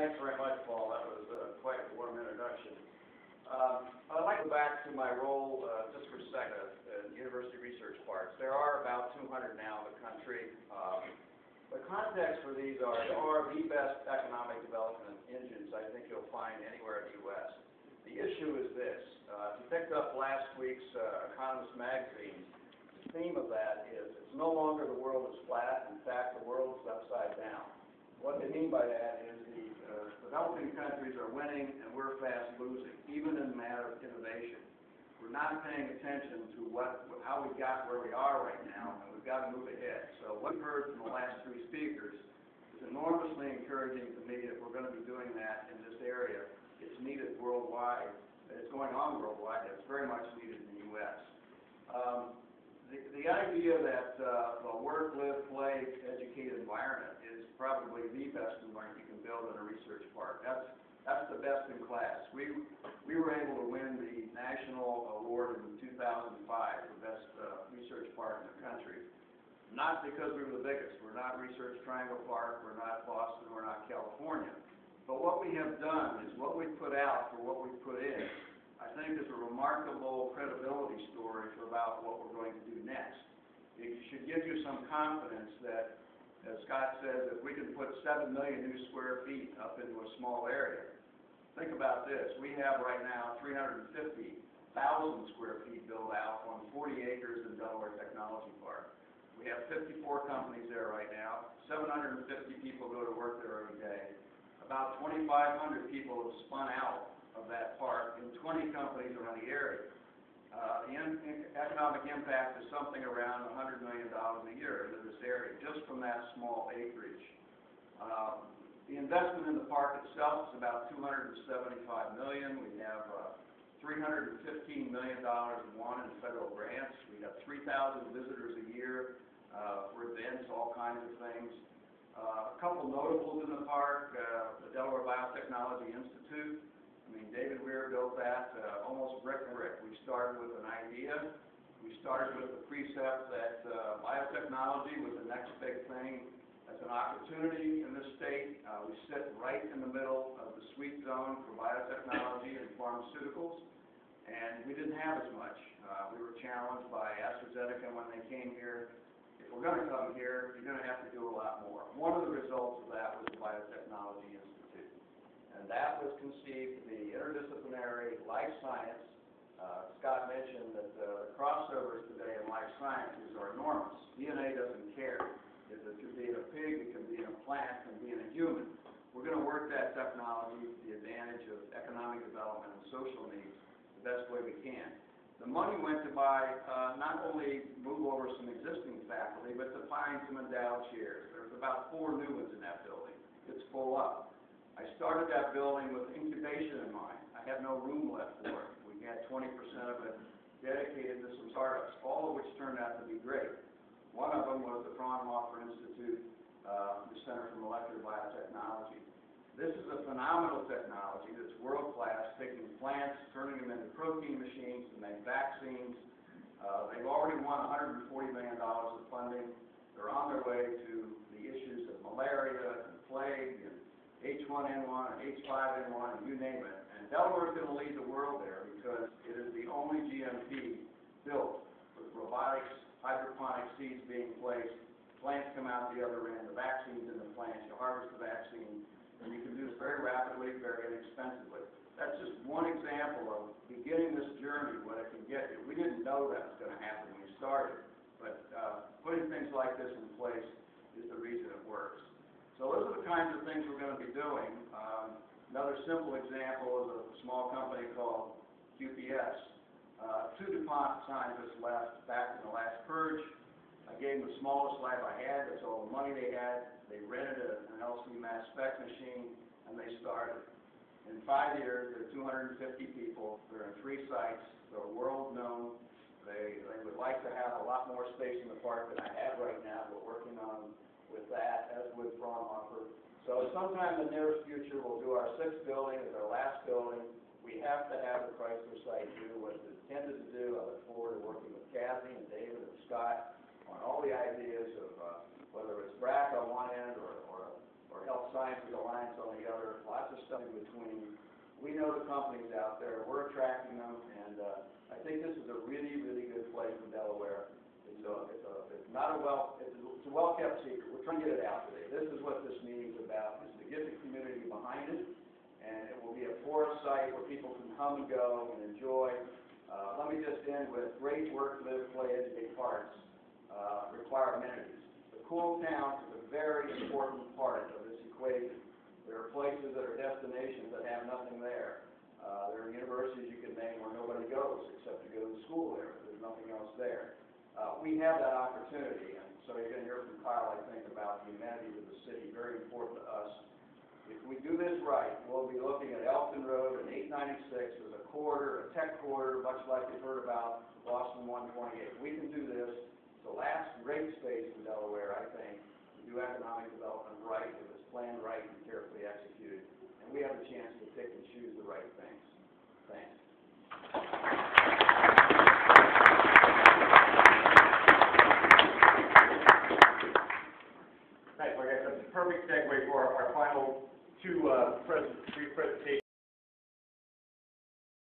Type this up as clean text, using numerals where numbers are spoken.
thanks very much, Paul. That was quite a warm introduction. I'd like to go back to my role just for a second at university research parks. There are about 200 now in the country. The context for these are the best economic development engines I think you'll find anywhere in the U.S. The issue is this. If you picked up last week's Economist magazine, the theme of that is it's no longer the world is flat. In fact, the world is upside down. What they mean by that is the developing countries are winning and we're fast losing, even in the matter of innovation. We're not paying attention to how we got where we are right now, and we've got to move ahead. So what we've heard from the last three speakers is enormously encouraging to me if we're going to be doing that in this area. It's needed worldwide. It's going on worldwide. It's very much needed in the U.S. The idea that a work, live, play, educate environment is probably the best environment you can build in a research park. That's the best in class. We were able to win the national award in 2005 for best research park in the country. Not because we were the biggest. We're not Research Triangle Park. We're not Boston. We're not California. But what we have done is what we put out for what we put in, I think is a remarkable credibility story for about what we're going to do next. It should give you some confidence that, as Scott says, if we can put 7 million new square feet up into a small area. Think about this. We have right now 350,000 square feet built out on 40 acres in Delaware Technology Park. We have 54 companies there right now. 750 people go to work there every day. About 2,500 people have spun out of that park in 20 companies around the area. The economic impact is something around $100 million a year into this area, just from that small acreage. The investment in the park itself is about $275 million. We have $315 million in federal grants. We have 3,000 visitors a year for events, all kinds of things. A couple notables in the park, the Delaware Biotechnology Institute. I mean, David Weir built that almost brick and brick. We started with an idea. We started with the precept that biotechnology was the next big thing. That's an opportunity in this state. We sit right in the middle of the sweet zone for biotechnology and pharmaceuticals, and we didn't have as much. We were challenged by AstraZeneca when they came here. If we're going to come here, you're going to have to do a lot more. One of the results of that was the Biotechnology Institute. And that was conceived to be interdisciplinary life science. Scott mentioned that the crossovers today in life sciences are enormous. DNA doesn't care. If it could be in a pig, it can be in a plant, it can be in a human. We're going to work that technology to the advantage of economic development and social needs the best way we can. The money went to buy, not only move over some existing faculty, but to find some endowed chairs. There's about 4 new ones in that building. It's full up. I started that building with incubation in mind. I had no room left for it. We had 20% of it dedicated to some startups, all of which turned out to be great. One of them was the Fraunhofer Institute, the Center for Molecular Biotechnology. This is a phenomenal technology that's world-class, taking plants, turning them into protein machines to make vaccines. They've already won $140 million of funding. They're on their way to the issues of malaria and plague and H1N1 and H5N1 and you name it. And Delaware is going to lead the world there because it is the only GMP built with robotics, hydroponic seeds being placed. Plants come out the other end, the vaccine's in the plants, you harvest the vaccine, and you can do this very rapidly, very inexpensively. That's just one example of beginning this journey, what it can get you. We didn't know that was going to happen when we started, but putting things like this in place is the reason it works. So those are the kinds of things we're going to be doing. Another simple example is a small company called QPS. 2 DuPont scientists left back in the last purge. I gave them the smallest lab I had. That's all the money they had. They rented an LC mass spec machine, and they started. In 5 years, there are 250 people. They're in 3 sites. They're world known. They would like to have a lot more space in the park than I have right now. We're working on with that, as would Fraunhofer. So sometime in the nearest future, we'll do our 6th building as our last building. We have to have the Chrysler site do what it's intended to do. I look forward to working with Kathy and David and Scott on all the ideas of whether it's BRAC on one end or health Sciences Alliance on the other, lots of stuff in between. We know the companies out there, we're attracting them, and I think this is a really, really good play for Delaware. It's a well-kept secret. We're trying to get it out today. This is what this meeting's about, is to get the community behind it, and it will be a forest site where people can come and go and enjoy. Let me just end with great work, live, play, educate parks require amenities. The cool towns is a very important part of this equation. There are places that are destinations that have nothing there. There are universities you can name where nobody goes except to go to school there. There's nothing else there. We have that opportunity, and so you're going to hear from Kyle, I think, about the amenities of the city, very important to us. If we do this right, we'll be looking at Elkton Road and 896 as a corridor, a tech corridor, much like you've heard about Boston 128. We can do this. It's the last great space in Delaware, I think, to do economic development right, if it's planned right and carefully executed. And we have a chance to pick and choose the right things. Thanks. Thanks, like I said, it's a perfect segue for our final two presentations.